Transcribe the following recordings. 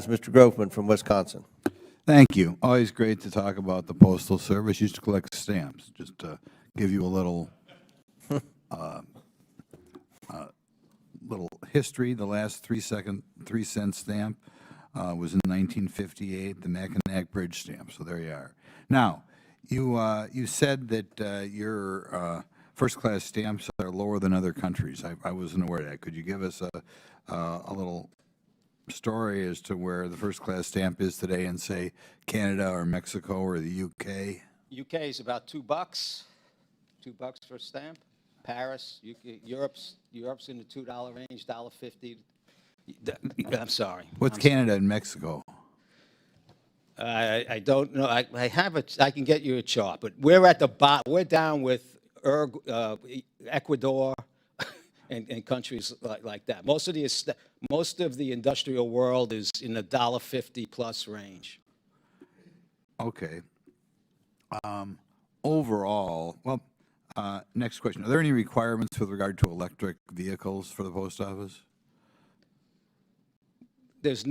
Mr. Grothman from Wisconsin. Thank you. Always great to talk about the Postal Service. Used to collect stamps. Just to give you a little little history. The last 3-cent stamp was in 1958, the Mackinac Bridge stamp. So there you are. Now, you said that your first-class stamps are lower than other countries. I wasn't aware of that. Could you give us a little story as to where the first-class stamp is today in, say, Canada or Mexico or the UK? UK is about $2, $2 for a stamp. Paris, Europe's in the $2 range, $1.50. I'm sorry. What's Canada and Mexico? I don't know. I have a. I can get you a chart, but we're at the bottom. We're down with Ecuador and countries like that. Most of the industrial world is in the $1.50 plus range. Okay. Overall, well, next question. Are there any requirements with regard to electric vehicles for the post office? There's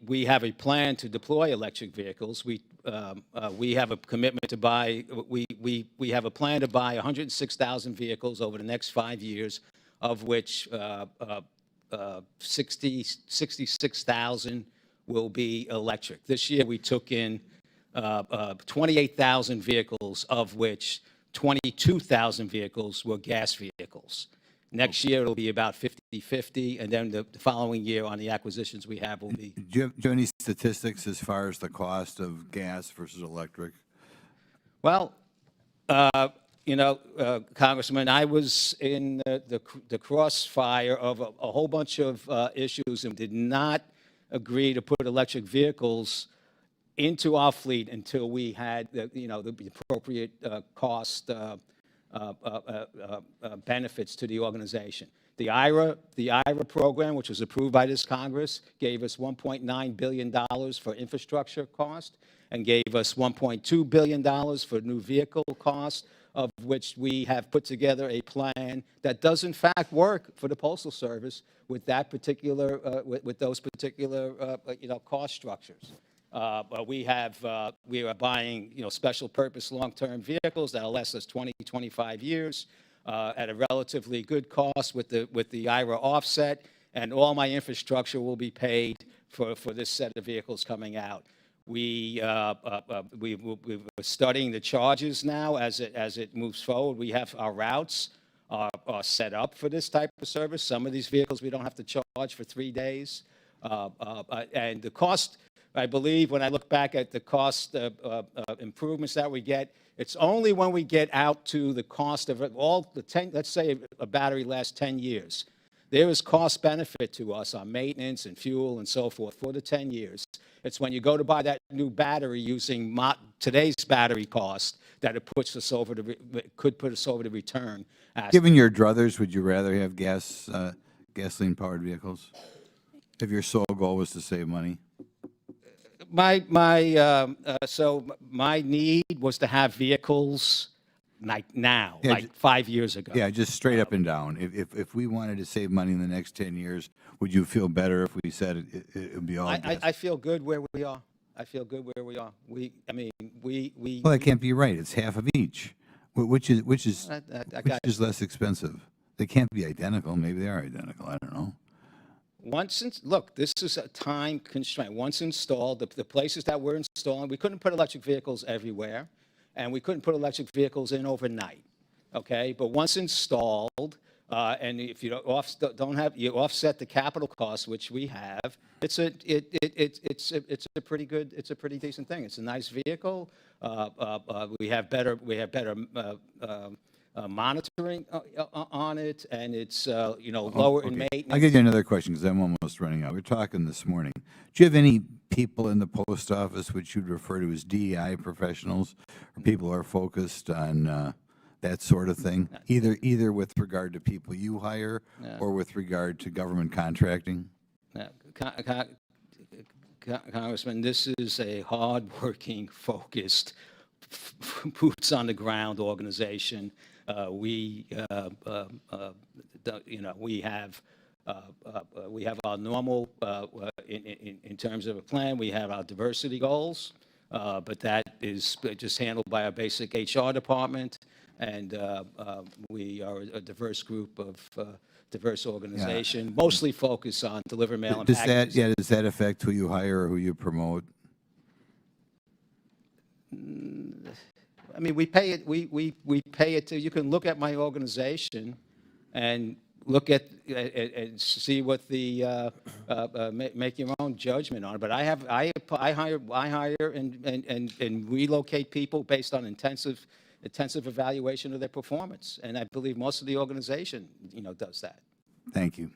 we have a plan to deploy electric vehicles. We have a commitment to buy, we have a plan to buy 106,000 vehicles over the next 5 years, of which 66,000 will be electric. This year we took in 28,000 vehicles, of which 22,000 vehicles were gas vehicles. Next year, it'll be about 50-50, and then the following year on the acquisitions we have will be. Do you have any statistics as far as the cost of gas versus electric? Well, Congressman, I was in the crossfire of a whole bunch of issues and did not agree to put electric vehicles into our fleet until we had the appropriate cost benefits to the organization. The IRA program, which was approved by this Congress, gave us $1.9 billion for infrastructure cost and gave us $1.2 billion for new vehicle cost, of which we have put together a plan that does in fact work for the Postal Service with that particular, with those particular cost structures. We are buying, special purpose long-term vehicles that'll last us 20, 25 years at a relatively good cost with the IRA offset, and all my infrastructure will be paid for this set of vehicles coming out. We're studying the charges now as it moves forward. We have our routes are set up for this type of service. Some of these vehicles we don't have to charge for 3 days, and the cost. I believe when I look back at the cost improvements that we get, it's only when we get out to the cost of all the 10, let's say a battery lasts 10 years. There is cost benefit to us on maintenance and fuel and so forth for the 10 years. It's when you go to buy that new battery using today's battery cost that it puts us over could put us over the return. Given your druthers, would you rather have gasoline-powered vehicles if your sole goal was to save money? So my need was to have vehicles like now, yeah, like 5 years ago. Yeah, just straight up and down. If we wanted to save money in the next 10 years, would you feel better if we said it would be all gas? I feel good where we are. I feel good where we are. Well, that can't be right. It's half of each. Which is less expensive? They can't be identical. Maybe they are identical. I don't know. Look, this is a time constraint. Once installed, the places that we're installing, we couldn't put electric vehicles everywhere, and we couldn't put electric vehicles in overnight. Okay, but once installed, and if you you offset the capital costs, which we have, it's a pretty decent thing. It's a nice vehicle. We have better monitoring on it, and it's lower in maintenance. I'll give you another question because I'm almost running out. We were talking this morning. Do you have any people in the post office which you'd refer to as DEI professionals, or people who are focused on that sort of thing, either with regard to people you hire or with regard to government contracting? Congressman, this is a hard-working, focused, boots-on-the-ground organization. We have our normal in terms of a plan, we have our diversity goals, but that is just handled by our basic HR department, and we are a diverse group of diverse organization, mostly focused on deliver mail and packaging. Does that affect who you hire or who you promote? I mean, we pay it. We pay it to. You can look at my organization, and look at and see what the make your own judgment on it. But I hire and relocate people based on intensive evaluation of their performance, and I believe most of the organization does that. Thank you.